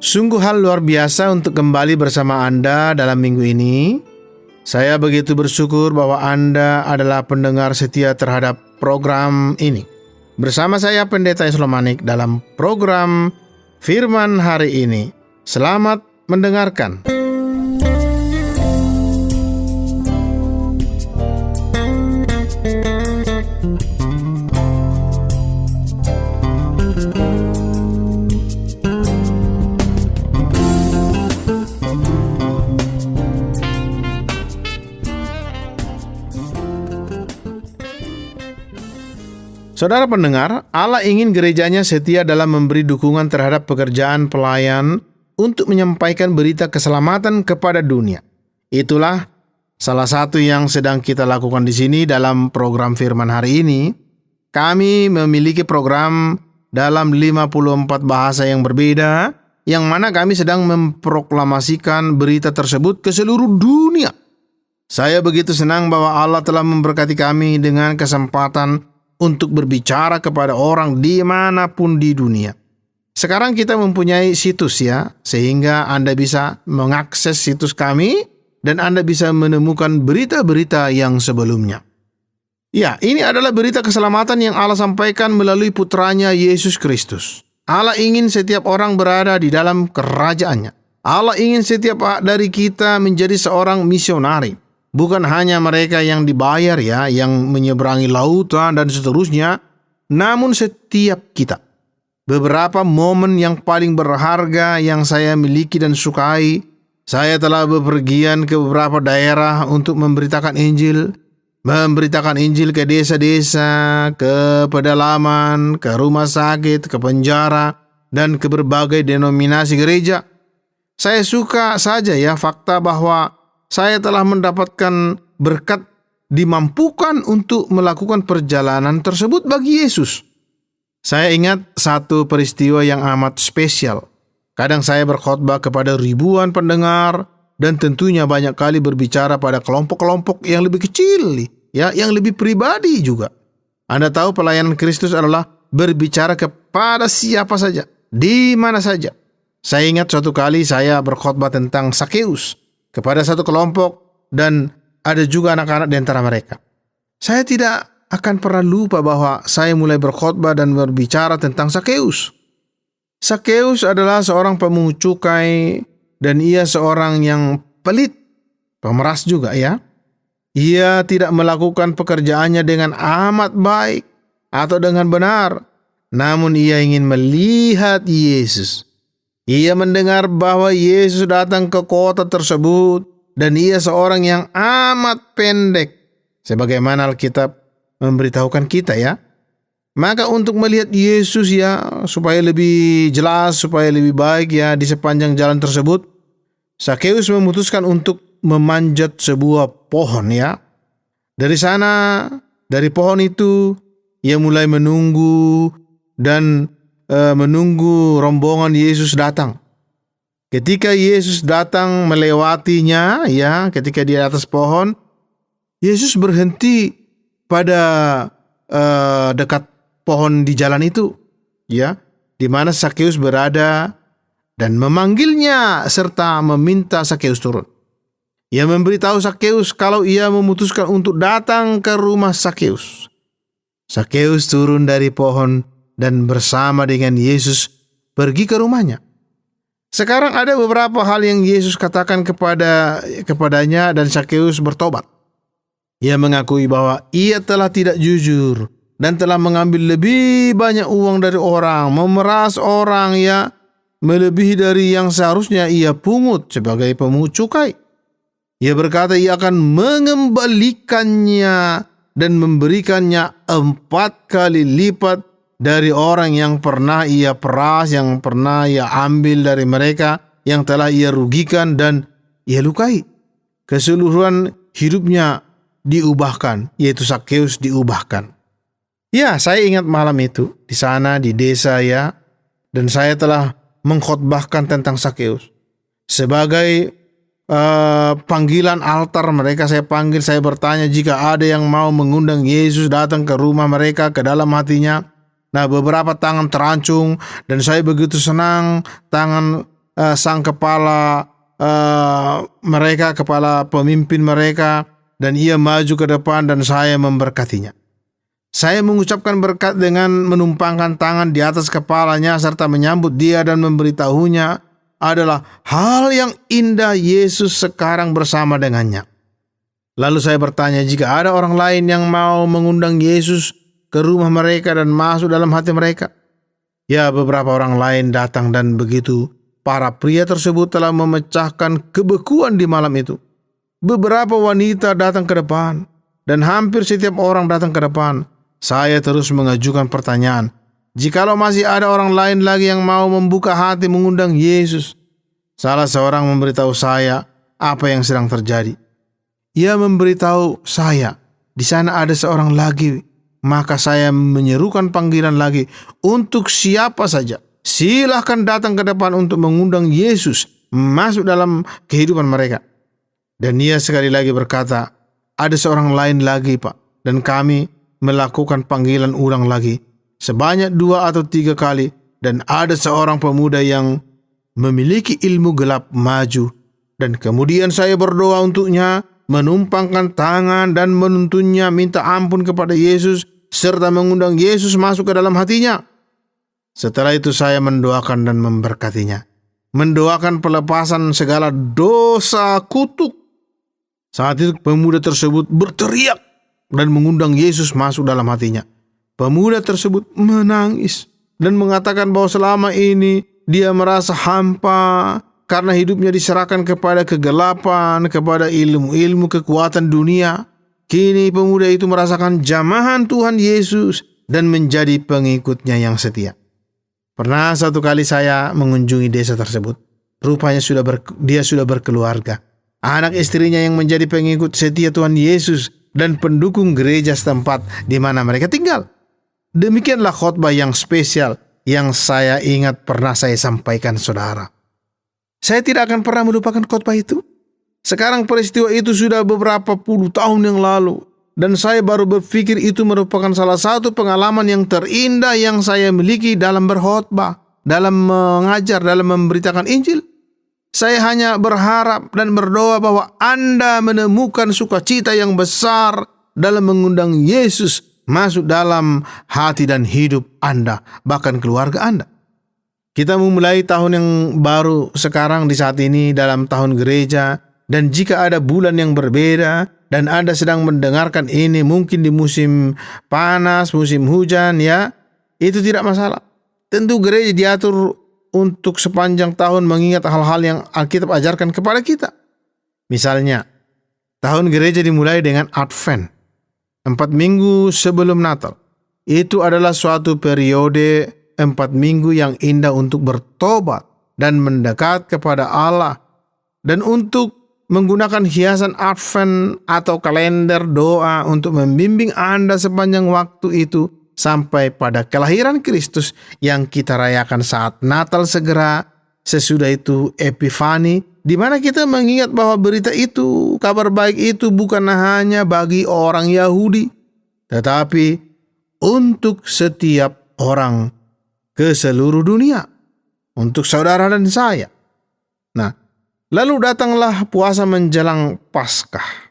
Sungguh hal luar biasa untuk kembali bersama Anda dalam minggu ini. Saya begitu bersyukur bahwa Anda adalah pendengar setia terhadap program ini. Bersama saya Pendeta Islomanik dalam program Firman hari ini. Selamat mendengarkan. Saudara pendengar, Allah ingin gerejanya setia dalam memberi dukungan terhadap pekerjaan pelayan untuk menyampaikan berita keselamatan kepada dunia. Itulah salah satu yang sedang kita lakukan di sini dalam program Firman hari ini. Kami memiliki program dalam 54 bahasa yang berbeda, yang mana kami sedang memproklamasikan berita tersebut ke seluruh dunia. Saya begitu senang bahwa Allah telah memberkati kami dengan kesempatan untuk berbicara kepada orang dimanapun di dunia. Sekarang kita mempunyai situs ya, sehingga Anda bisa mengakses situs kami dan Anda bisa menemukan berita-berita yang sebelumnya. Ya, ini adalah berita keselamatan yang Allah sampaikan melalui putranya Yesus Kristus. Allah ingin setiap orang berada di dalam kerajaannya. Allah ingin setiap dari kita menjadi seorang misionari. Bukan hanya mereka yang dibayar ya, yang menyeberangi lautan dan seterusnya, namun setiap kita. Beberapa momen yang paling berharga yang saya miliki dan sukai, saya telah bepergian ke beberapa daerah untuk memberitakan Injil ke desa-desa, ke pedalaman, ke rumah sakit, ke penjara, dan ke berbagai denominasi gereja. Saya suka saja ya fakta bahwa saya telah mendapatkan berkat dimampukan untuk melakukan perjalanan tersebut bagi Yesus. Saya ingat satu peristiwa yang amat spesial. Kadang saya berkhotbah kepada ribuan pendengar dan tentunya banyak kali berbicara pada kelompok-kelompok yang lebih kecil, ya, yang lebih pribadi juga. Anda tahu pelayanan Kristus adalah berbicara kepada siapa saja, di mana saja. Saya ingat suatu kali saya berkhotbah tentang Sakeus kepada satu kelompok dan ada juga anak-anak di antara mereka. Saya tidak akan pernah lupa bahwa saya mulai berkhotbah dan berbicara tentang Sakeus. Sakeus adalah seorang pemungut cukai dan ia seorang yang pelit, pemeras juga ya. Ia tidak melakukan pekerjaannya dengan amat baik atau dengan benar, namun ia ingin melihat Yesus. Ia mendengar bahwa Yesus datang ke kota tersebut dan ia seorang yang amat pendek, sebagaimana Alkitab memberitahukan kita ya. Maka untuk melihat Yesus ya, supaya lebih jelas, supaya lebih baik ya di sepanjang jalan tersebut, Sakeus memutuskan untuk memanjat sebuah pohon ya. Dari sana, dari pohon itu, ia mulai menunggu dan menunggu rombongan Yesus datang. Ketika Yesus datang melewatinya, ya, ketika di atas pohon, Yesus berhenti pada dekat pohon di jalan itu, ya, di mana Sakeus berada dan memanggilnya serta meminta Sakeus turun. Ia memberitahu Sakeus kalau ia memutuskan untuk datang ke rumah Sakeus. Sakeus turun dari pohon dan bersama dengan Yesus pergi ke rumahnya. Sekarang ada beberapa hal yang Yesus katakan kepadanya dan Sakeus bertobat. Ia mengakui bahwa ia telah tidak jujur dan telah mengambil lebih banyak uang dari orang, memeras orang ya, melebihi dari yang seharusnya ia pungut sebagai pemungut cukai. Ia berkata ia akan mengembalikannya dan memberikannya 4 kali lipat dari orang yang pernah ia peras, yang pernah ia ambil dari mereka, yang telah ia rugikan dan ia lukai. Keseluruhan hidupnya diubahkan, yaitu Sakeus diubahkan. Ya, saya ingat malam itu di sana di desa ya, dan saya telah mengkhotbahkan tentang Sakeus. Sebagai panggilan altar mereka saya panggil, saya bertanya jika ada yang mau mengundang Yesus datang ke rumah mereka, ke dalam hatinya. Nah, beberapa tangan terancung dan saya begitu senang tangan sang kepala mereka, kepala pemimpin mereka, dan ia maju ke depan dan saya memberkatinya. Saya mengucapkan berkat dengan menumpangkan tangan di atas kepalanya serta menyambut dia dan memberitahunya adalah hal yang indah Yesus sekarang bersama dengannya. Lalu saya bertanya, jika ada orang lain yang mau mengundang Yesus ke rumah mereka dan masuk dalam hati mereka? Ya, beberapa orang lain datang dan begitu para pria tersebut telah memecahkan kebekuan di malam itu. Beberapa wanita datang ke depan dan hampir setiap orang datang ke depan. Saya terus mengajukan pertanyaan, jikalau masih ada orang lain lagi yang mau membuka hati mengundang Yesus. Salah seorang memberitahu saya apa yang sedang terjadi. Ia memberitahu saya, di sana ada seorang lagi. Maka saya menyerukan panggilan lagi untuk siapa saja. Silahkan datang ke depan untuk mengundang Yesus masuk dalam kehidupan mereka. Dan ia sekali lagi berkata, ada seorang lain lagi, Pak. Dan kami melakukan panggilan ulang lagi, sebanyak 2 atau 3 kali. Dan ada seorang pemuda yang memiliki ilmu gelap maju. Dan kemudian saya berdoa untuknya, menumpangkan tangan dan menuntunnya minta ampun kepada Yesus, serta mengundang Yesus masuk ke dalam hatinya. Setelah itu saya mendoakan dan memberkatinya, mendoakan pelepasan segala dosa kutuk. Saat itu pemuda tersebut berteriak dan mengundang Yesus masuk dalam hatinya. Pemuda tersebut menangis dan mengatakan bahwa selama ini dia merasa hampa karena hidupnya diserahkan kepada kegelapan, kepada ilmu-ilmu kekuatan dunia. Kini pemuda itu merasakan jamahan Tuhan Yesus dan menjadi pengikutnya yang setia. Pernah satu kali saya mengunjungi desa tersebut. Rupanya dia sudah berkeluarga. Anak istrinya yang menjadi pengikut setia Tuhan Yesus dan pendukung gereja setempat di mana mereka tinggal. Demikianlah khotbah yang spesial yang saya ingat pernah saya sampaikan saudara. Saya tidak akan pernah melupakan khotbah itu. Sekarang peristiwa itu sudah beberapa puluh tahun yang lalu. Dan saya baru berpikir itu merupakan salah satu pengalaman yang terindah yang saya miliki dalam berkhotbah, dalam mengajar, dalam memberitakan Injil. Saya hanya berharap dan berdoa bahwa Anda menemukan sukacita yang besar dalam mengundang Yesus masuk dalam hati dan hidup Anda, bahkan keluarga Anda. Kita memulai tahun yang baru sekarang di saat ini dalam tahun gereja, dan jika ada bulan yang berbeda dan Anda sedang mendengarkan ini mungkin di musim panas, musim hujan, ya, itu tidak masalah. Tentu gereja diatur untuk sepanjang tahun mengingat hal-hal yang Alkitab ajarkan kepada kita. Misalnya, tahun gereja dimulai dengan Advent, 4 minggu sebelum Natal. Itu adalah suatu periode 4 minggu yang indah untuk bertobat dan mendekat kepada Allah, dan untuk menggunakan hiasan Advent atau kalender doa untuk membimbing Anda sepanjang waktu itu sampai pada kelahiran Kristus yang kita rayakan saat Natal segera. Sesudah itu Epifani, di mana kita mengingat bahwa berita itu, kabar baik itu bukan hanya bagi orang Yahudi, tetapi untuk setiap orang ke seluruh dunia, untuk saudara dan saya. Nah, lalu datanglah puasa menjelang Paskah.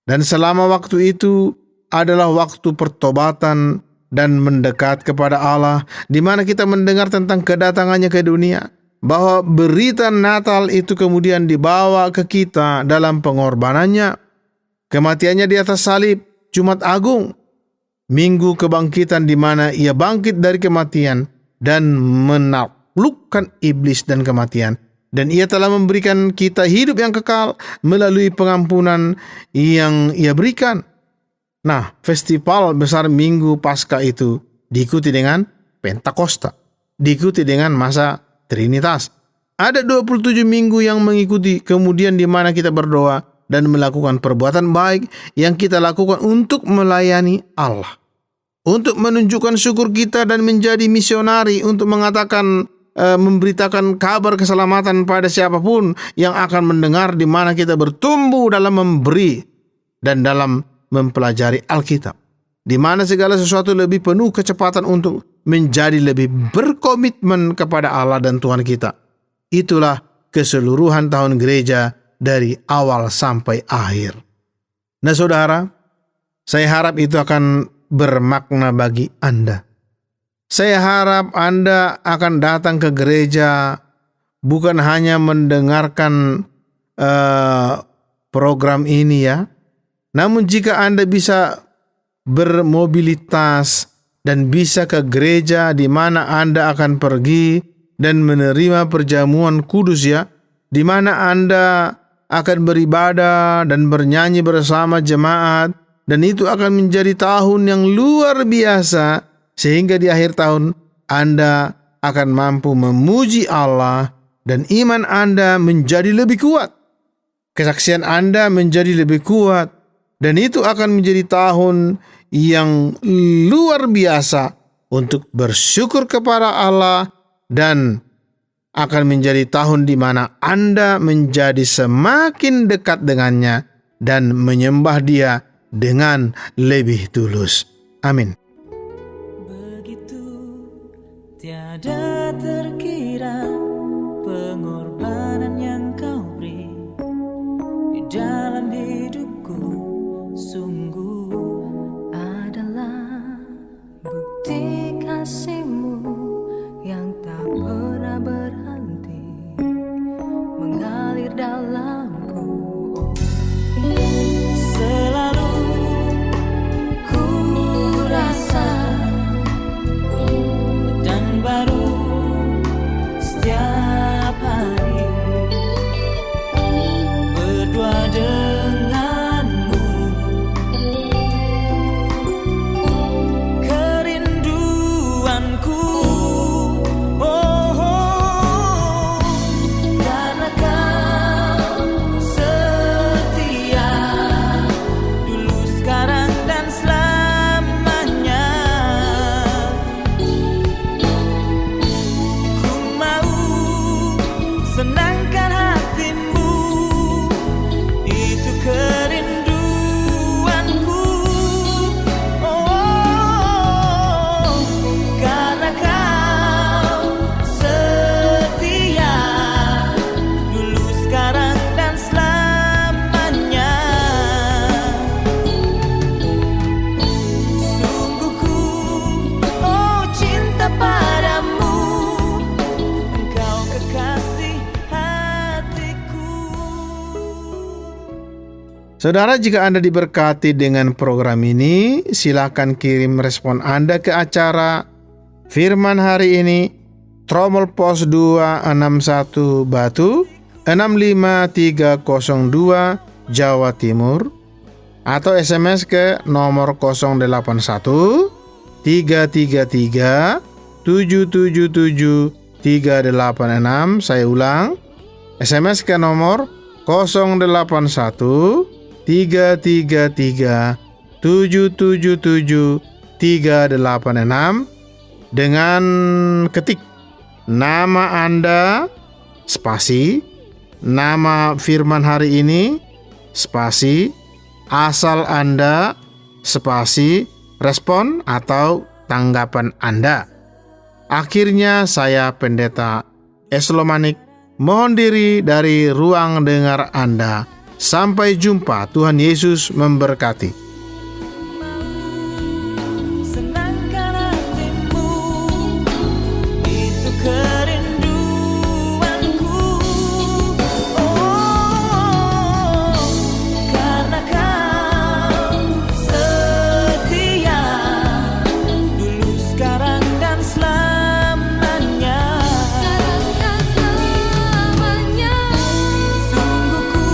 Dan selama waktu itu adalah waktu pertobatan dan mendekat kepada Allah, di mana kita mendengar tentang kedatangannya ke dunia, bahwa berita Natal itu kemudian dibawa ke kita dalam pengorbanannya, kematiannya di atas salib, Jumat Agung, Minggu Kebangkitan di mana ia bangkit dari kematian dan menaklukkan iblis dan kematian. Dan ia telah memberikan kita hidup yang kekal melalui pengampunan yang ia berikan. Nah, festival besar Minggu Paskah itu diikuti dengan Pentakosta, diikuti dengan masa Trinitas. Ada 27 minggu yang mengikuti, kemudian di mana kita berdoa dan melakukan perbuatan baik yang kita lakukan untuk melayani Allah, untuk menunjukkan syukur kita dan menjadi misionari untuk mengatakan, memberitakan kabar keselamatan pada siapapun yang akan mendengar, di mana kita bertumbuh dalam memberi dan dalam mempelajari Alkitab, di mana segala sesuatu lebih penuh kecepatan untuk menjadi lebih berkomitmen kepada Allah dan Tuhan kita. Itulah keseluruhan tahun gereja dari awal sampai akhir. Nah saudara, saya harap itu akan bermakna bagi Anda. Saya harap Anda akan datang ke gereja bukan hanya mendengarkan program ini ya. Namun jika Anda bisa bermobilitas dan bisa ke gereja di mana Anda akan pergi dan menerima perjamuan kudus ya, di mana Anda akan beribadah dan bernyanyi bersama jemaat, dan itu akan menjadi tahun yang luar biasa, sehingga di akhir tahun Anda akan mampu memuji Allah dan iman Anda menjadi lebih kuat. Kesaksian Anda menjadi lebih kuat, dan itu akan menjadi tahun yang luar biasa untuk bersyukur kepada Allah, dan akan menjadi tahun di mana Anda menjadi semakin dekat dengannya dan menyembah Dia dengan lebih tulus. Amin. Begitu tiada terkira pengorbanan yang Kau beri di dalam hidupku, sungguh adalah bukti kasih-Mu yang tak pernah berhenti mengalir dalamku. Selalu ku rasa dan baru setiap hari berdua denganmu. Kerinduanku, karena Kau setia dulu, sekarang dan selamanya. Ku mau senangkan hati-Mu, itu kerinduanku. Karena Kau setia dulu, sekarang dan selamanya. Sungguh ku cinta padamu, Engkau kekasih hatiku. Saudara, jika Anda diberkati dengan program ini, silakan kirim respon Anda ke acara Firman Hari Ini, Tromol Pos 261 Batu 65302 Jawa Timur, atau SMS ke nomor 081 333 777 386. Saya ulang, SMS ke nomor 081 333 777 386 dengan ketik nama Anda, spasi, nama Firman Hari Ini, spasi, asal Anda, spasi, respon atau tanggapan Anda. Akhirnya saya Pendeta Eslomanik mohon diri dari ruang dengar Anda. Sampai jumpa, Tuhan Yesus memberkati. Senangkan hati-Mu, itu kerinduanku. Karena Kau setia dulu, sekarang dan selamanya. Sungguh ku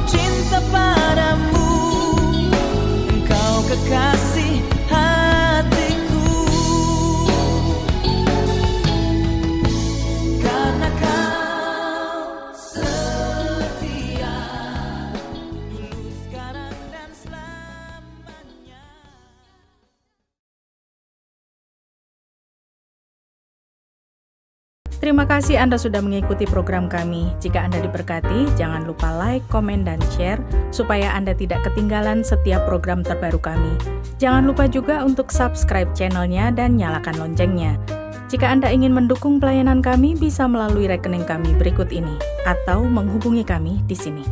cinta padamu, Engkau kekasih hatiku. Karena Kau setia dulu, sekarang dan selamanya. Terima kasih Anda sudah mengikuti program kami. Jika Anda diberkati, jangan lupa like, komen, dan share supaya Anda tidak ketinggalan setiap program terbaru kami. Jangan lupa juga untuk subscribe channelnya dan nyalakan loncengnya. Jika Anda ingin mendukung pelayanan kami, bisa melalui rekening kami berikut ini, atau menghubungi kami di sini.